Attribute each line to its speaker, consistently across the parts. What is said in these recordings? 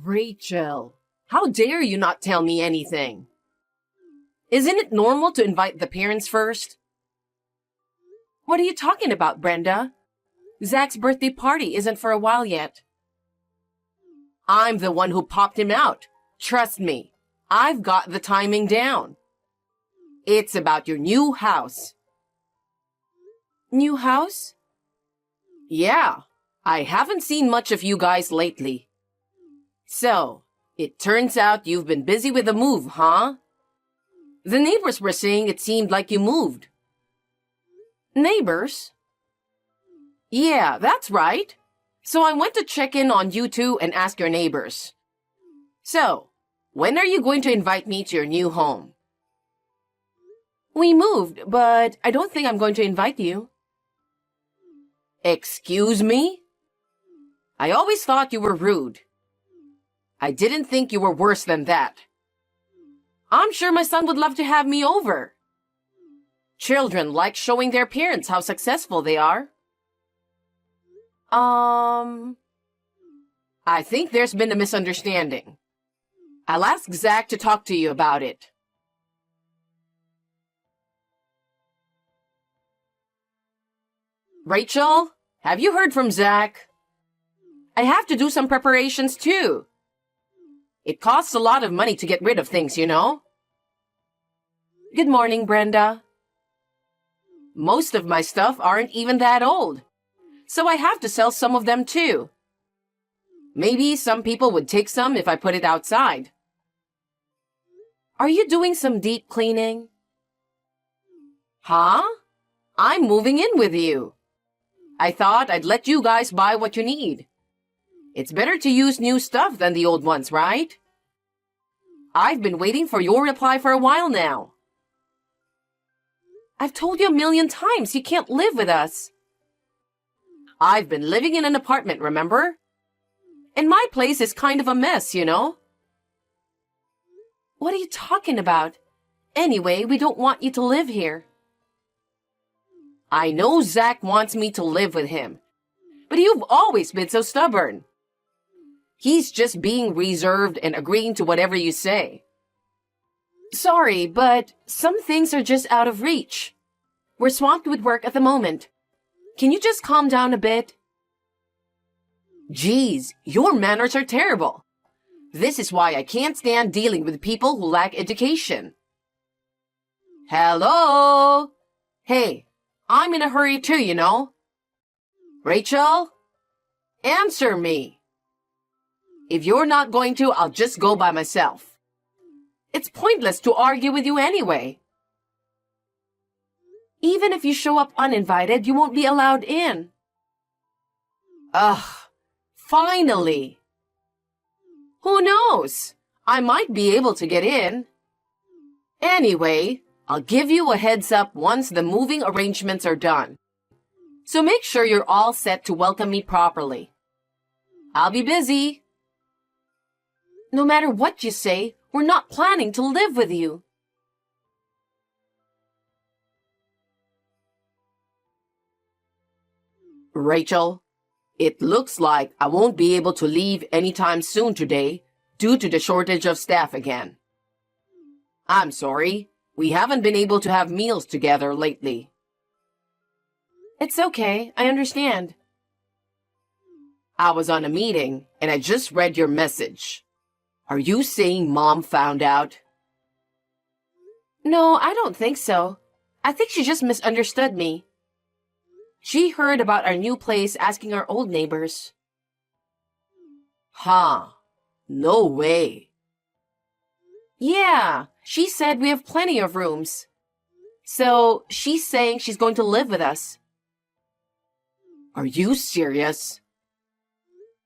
Speaker 1: Rachel, how dare you not tell me anything? Isn't it normal to invite the parents first? What are you talking about, Brenda? Zach's birthday party isn't for a while yet. I'm the one who popped him out. Trust me, I've got the timing down. It's about your new house. New house? Yeah, I haven't seen much of you guys lately. So, it turns out you've been busy with the move, huh? The neighbors were saying it seemed like you moved. Neighbors? Yeah, that's right. So I went to check in on you two and ask your neighbors. So, when are you going to invite me to your new home? We moved, but I don't think I'm going to invite you. Excuse me? I always thought you were rude. I didn't think you were worse than that. I'm sure my son would love to have me over. Children like showing their parents how successful they are. I think there's been a misunderstanding. I'll ask Zach to talk to you about it. Rachel, have you heard from Zach? I have to do some preparations too. It costs a lot of money to get rid of things, you know? Good morning, Brenda. Most of my stuff aren't even that old, so I have to sell some of them too. Maybe some people would take some if I put it outside. Are you doing some deep cleaning? Huh? I'm moving in with you. I thought I'd let you guys buy what you need. It's better to use new stuff than the old ones, right? I've been waiting for your reply for a while now. I've told you 1,000,000 times you can't live with us. I've been living in an apartment, remember? And my place is kind of a mess, you know? What are you talking about? Anyway, we don't want you to live here. I know Zach wants me to live with him, but you've always been so stubborn. He's just being reserved and agreeing to whatever you say. Sorry, but some things are just out of reach. We're swamped with work at the moment. Can you just calm down a bit? Geez, your manners are terrible. This is why I can't stand dealing with people who lack education. Hello? Hey, I'm in a hurry too, you know. Rachel? Answer me. If you're not going to, I'll just go by myself. It's pointless to argue with you anyway. Even if you show up uninvited, you won't be allowed in. Ugh, finally. Who knows? I might be able to get in. Anyway, I'll give you a heads up once the moving arrangements are done. So make sure you're all set to welcome me properly. I'll be busy. No matter what you say, we're not planning to live with you. Rachel, it looks like I won't be able to leave anytime soon today due to the shortage of staff again. I'm sorry, we haven't been able to have meals together lately. It's okay, I understand. I was on a meeting and I just read your message. Are you saying Mom found out? No, I don't think so. I think she just misunderstood me. She heard about our new place asking our old neighbors. Huh. No way. Yeah, she said we have plenty of rooms. So, she's saying she's going to live with us. Are you serious?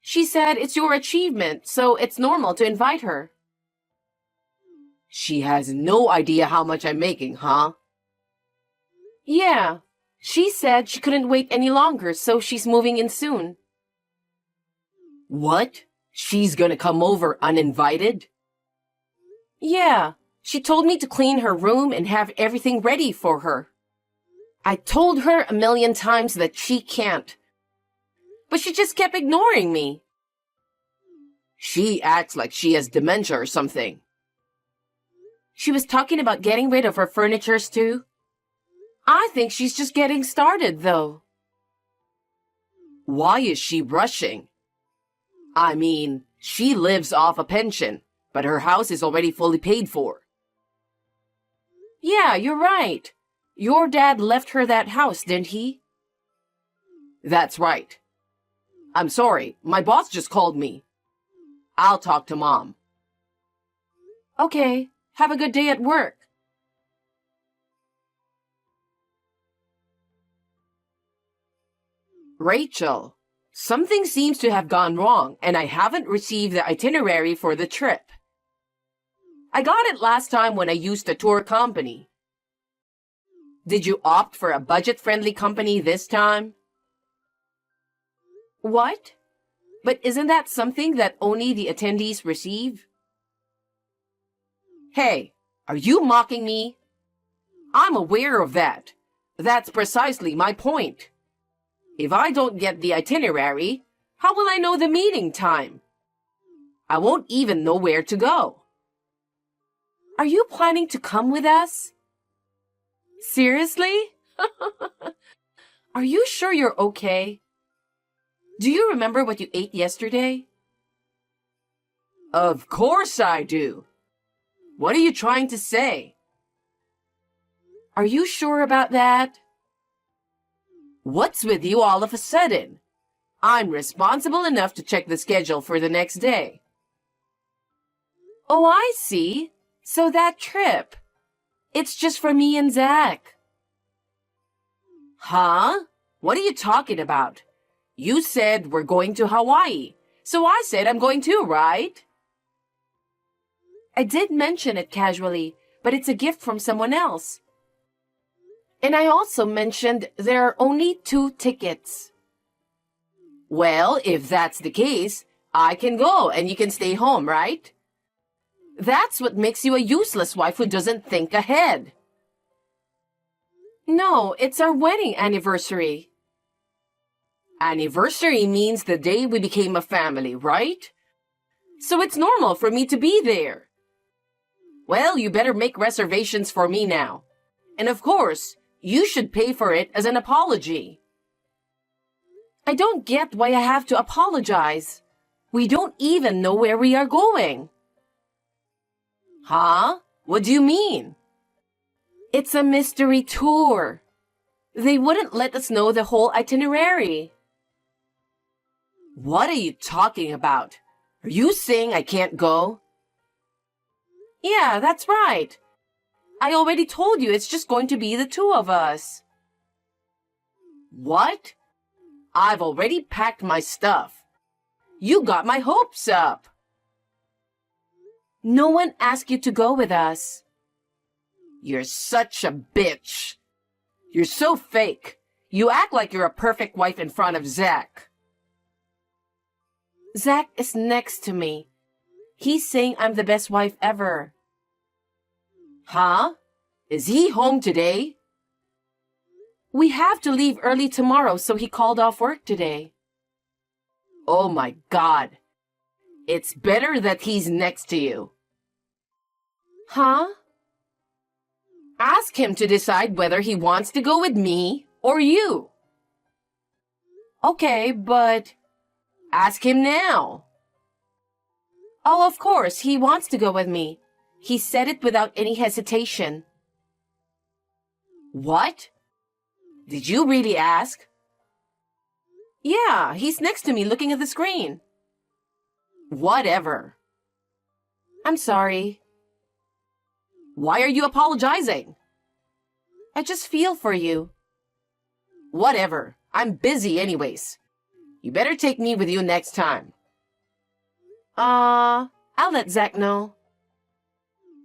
Speaker 1: She said it's your achievement, so it's normal to invite her. She has no idea how much I'm making, huh? Yeah. She said she couldn't wait any longer, so she's moving in soon. What? She's gonna come over uninvited? Yeah, she told me to clean her room and have everything ready for her. I told her 1,000,000 times that she can't, but she just kept ignoring me. She acts like she has dementia or something. She was talking about getting rid of her furnitures too. I think she's just getting started, though. Why is she rushing? I mean, she lives off a pension, but her house is already fully paid for. Yeah, you're right. Your dad left her that house, didn't he? That's right. I'm sorry, my boss just called me. I'll talk to Mom. Okay, have a good day at work. Rachel, something seems to have gone wrong, and I haven't received the itinerary for the trip. I got it last time when I used the tour company. Did you opt for a budget-friendly company this time? What? But isn't that something that only the attendees receive? Hey, are you mocking me? I'm aware of that. That's precisely my point. If I don't get the itinerary, how will I know the meeting time? I won't even know where to go. Are you planning to come with us? Seriously? Are you sure you're okay? Do you remember what you ate yesterday? Of course I do. What are you trying to say? Are you sure about that? What's with you all of a sudden? I'm responsible enough to check the schedule for the next day. Oh, I see. So that trip. It's just for me and Zach. Huh? What are you talking about? You said we're going to Hawaii, so I said I'm going too, right? I did mention it casually, but it's a gift from someone else. And I also mentioned there are only 2 tickets. Well, if that's the case, I can go and you can stay home, right? That's what makes you a useless wife who doesn't think ahead. No, it's our wedding anniversary. Anniversary means the day we became a family, right? So it's normal for me to be there. Well, you better make reservations for me now. And of course, you should pay for it as an apology. I don't get why I have to apologize. We don't even know where we are going. Huh? What do you mean? It's a mystery tour. They wouldn't let us know the whole itinerary. What are you talking about? Are you saying I can't go? Yeah, that's right. I already told you it's just going to be the 2 of us. What? I've already packed my stuff. You got my hopes up. No one asked you to go with us. You're such a bitch. You're so fake. You act like you're a perfect wife in front of Zach. Zach is next to me. He's saying I'm the best wife ever. Huh? Is he home today? We have to leave early tomorrow, so he called off work today. Oh my God. It's better that he's next to you. Huh? Ask him to decide whether he wants to go with me or you. Okay, but ask him now. Oh, of course, he wants to go with me. He said it without any hesitation. What? Did you really ask? Yeah, he's next to me looking at the screen. Whatever. I'm sorry. Why are you apologizing? I just feel for you. Whatever. I'm busy anyways. You better take me with you next time. I'll let Zach know.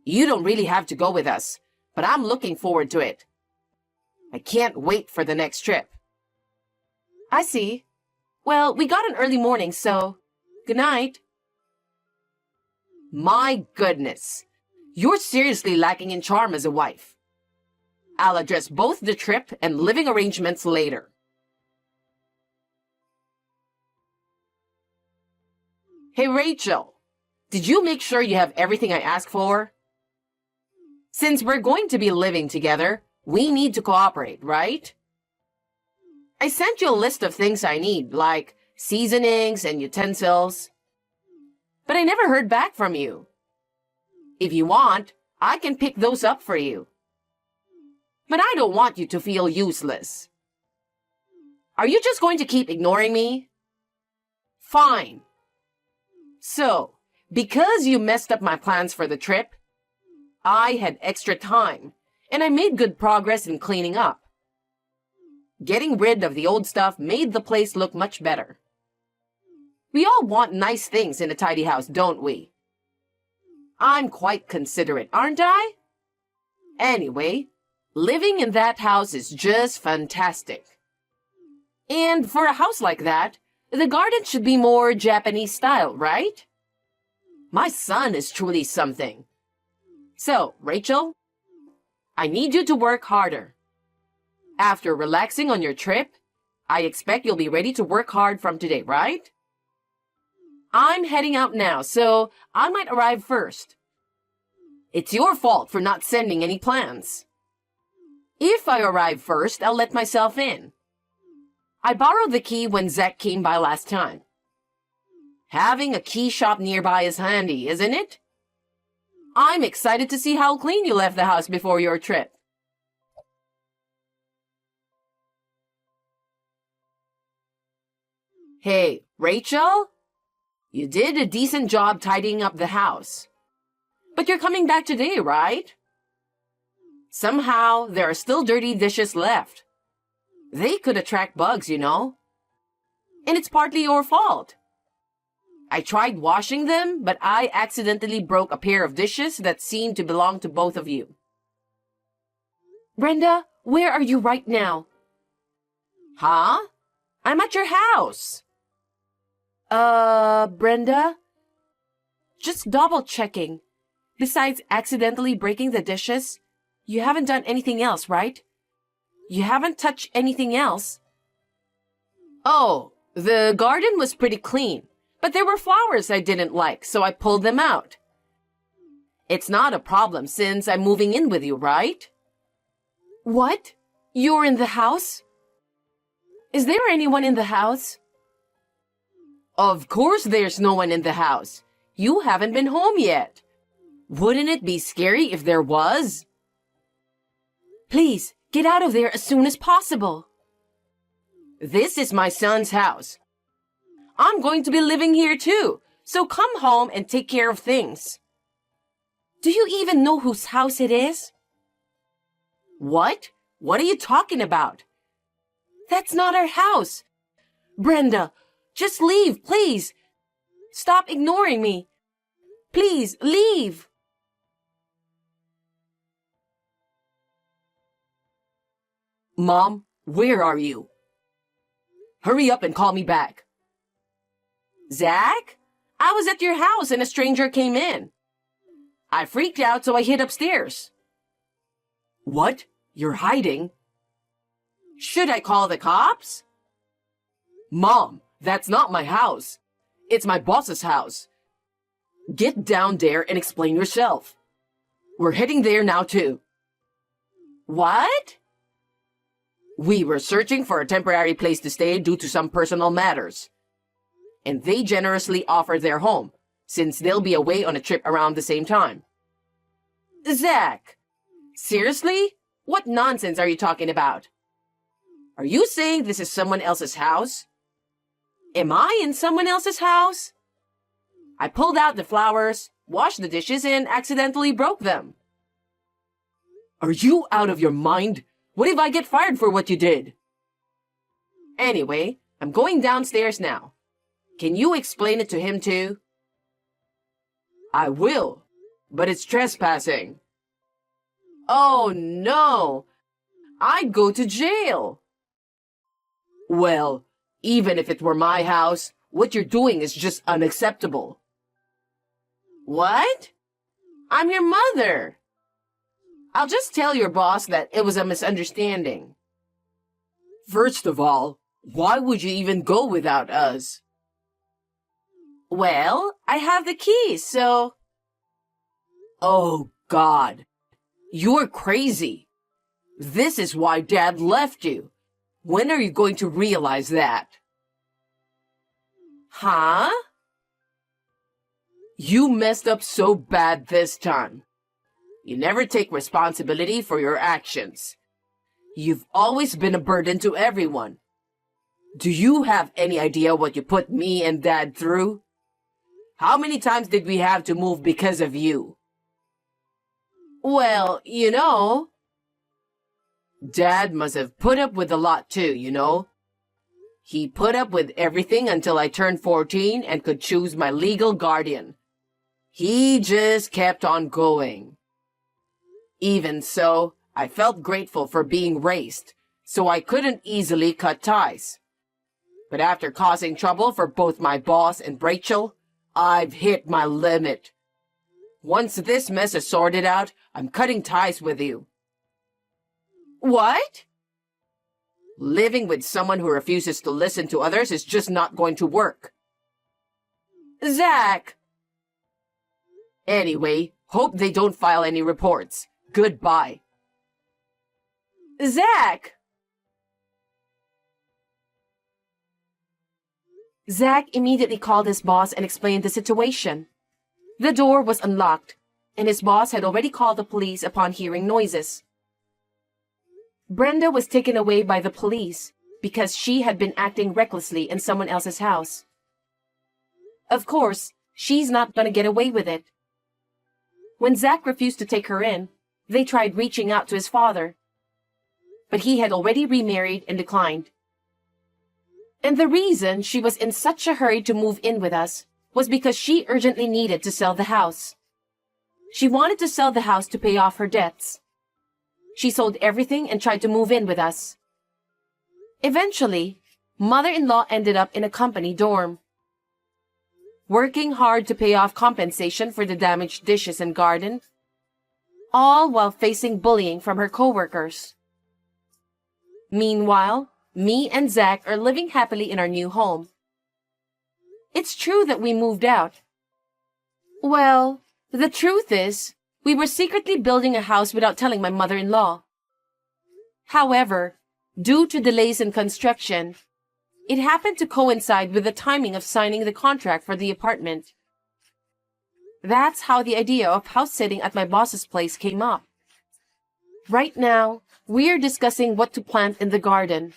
Speaker 1: You don't really have to go with us, but I'm looking forward to it. I can't wait for the next trip. I see. Well, we got an early morning, so good night. My goodness. You're seriously lacking in charm as a wife. I'll address both the trip and living arrangements later. Hey, Rachel, Did you make sure you have everything I asked for? Since we're going to be living together, we need to cooperate, right? I sent you a list of things I need, like seasonings and utensils. But I never heard back from you. If you want, I can pick those up for you. But I don't want you to feel useless. Are you just going to keep ignoring me? Fine. So, because you messed up my plans for the trip, I had extra time, and I made good progress in cleaning up. Getting rid of the old stuff made the place look much better. We all want nice things in a tidy house, don't we? I'm quite considerate, aren't I? Anyway, living in that house is just fantastic. And for a house like that, the garden should be more Japanese style, right? My son is truly something. So, Rachel, I need you to work harder. After relaxing on your trip, I expect you'll be ready to work hard from today, right? I'm heading out now, so I might arrive first. It's your fault for not sending any plans. If I arrive first, I'll let myself in. I borrowed the key when Zach came by last time. Having a key shop nearby is handy, isn't it? I'm excited to see how clean you left the house before your trip. Hey, Rachel? You did a decent job tidying up the house. But you're coming back today, right? Somehow, there are still dirty dishes left. They could attract bugs, you know. And it's partly your fault. I tried washing them, but I accidentally broke a pair of dishes that seemed to belong to both of you. Brenda, where are you right now? Huh? I'm at your house. Brenda? Just double checking. Besides accidentally breaking the dishes, you haven't done anything else, right? You haven't touched anything else? Oh, the garden was pretty clean, but there were flowers I didn't like, so I pulled them out. It's not a problem since I'm moving in with you, right? What? You're in the house? Is there anyone in the house? Of course there's no one in the house. You haven't been home yet. Wouldn't it be scary if there was? Please, get out of there as soon as possible. This is my son's house. I'm going to be living here too, so come home and take care of things. Do you even know whose house it is? What? What are you talking about? That's not our house. Brenda, just leave, please. Stop ignoring me. Please, leave. Mom, where are you? Hurry up and call me back. Zach? I was at your house and a stranger came in. I freaked out, so I hid upstairs. What? You're hiding? Should I call the cops? Mom, that's not my house. It's my boss's house. Get down there and explain yourself. We're heading there now too. What? We were searching for a temporary place to stay due to some personal matters. And they generously offered their home, since they'll be away on a trip around the same time. Zach, seriously? What nonsense are you talking about? Are you saying this is someone else's house? Am I in someone else's house? I pulled out the flowers, washed the dishes, and accidentally broke them. Are you out of your mind? What if I get fired for what you did? Anyway, I'm going downstairs now. Can you explain it to him too? I will, but it's trespassing. Oh no! I'd go to jail. Well, even if it were my house, what you're doing is just unacceptable. What? I'm your mother. I'll just tell your boss that it was a misunderstanding. First of all, why would you even go without us? Well, I have the keys, so... Oh, God. You're crazy. This is why Dad left you. When are you going to realize that? Huh? You messed up so bad this time. You never take responsibility for your actions. You've always been a burden to everyone. Do you have any idea what you put me and Dad through? How many times did we have to move because of you? Well, Dad must have put up with a lot too. He put up with everything until I turned 14 and could choose my legal guardian. He just kept on going. Even so, I felt grateful for being raised, so I couldn't easily cut ties. But after causing trouble for both my boss and Rachel, I've hit my limit. Once this mess is sorted out, I'm cutting ties with you. What? Living with someone who refuses to listen to others is just not going to work. Zach! Anyway, hope they don't file any reports. Goodbye. Zach! Zach immediately called his boss and explained the situation. The door was unlocked, and his boss had already called the police upon hearing noises. Brenda was taken away by the police because she had been acting recklessly in someone else's house. Of course, she's not going to get away with it. When Zach refused to take her in, they tried reaching out to his father, but he had already remarried and declined. And the reason she was in such a hurry to move in with us was because she urgently needed to sell the house. She wanted to sell the house to pay off her debts. She sold everything and tried to move in with us. Eventually, mother-in-law ended up in a company dorm, working hard to pay off compensation for the damaged dishes and garden, all while facing bullying from her coworkers. Meanwhile, me and Zach are living happily in our new home. It's true that we moved out. Well, the truth is, we were secretly building a house without telling my mother-in-law. However, due to delays in construction, it happened to coincide with the timing of signing the contract for the apartment. That's how the idea of house sitting at my boss's place came up. Right now, we're discussing what to plant in the garden.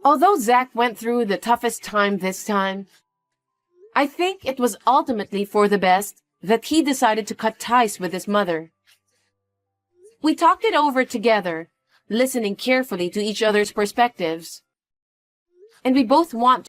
Speaker 1: Although Zach went through the toughest time this time, I think it was ultimately for the best that he decided to cut ties with his mother. We talked it over together, listening carefully to each other's perspectives. And we both want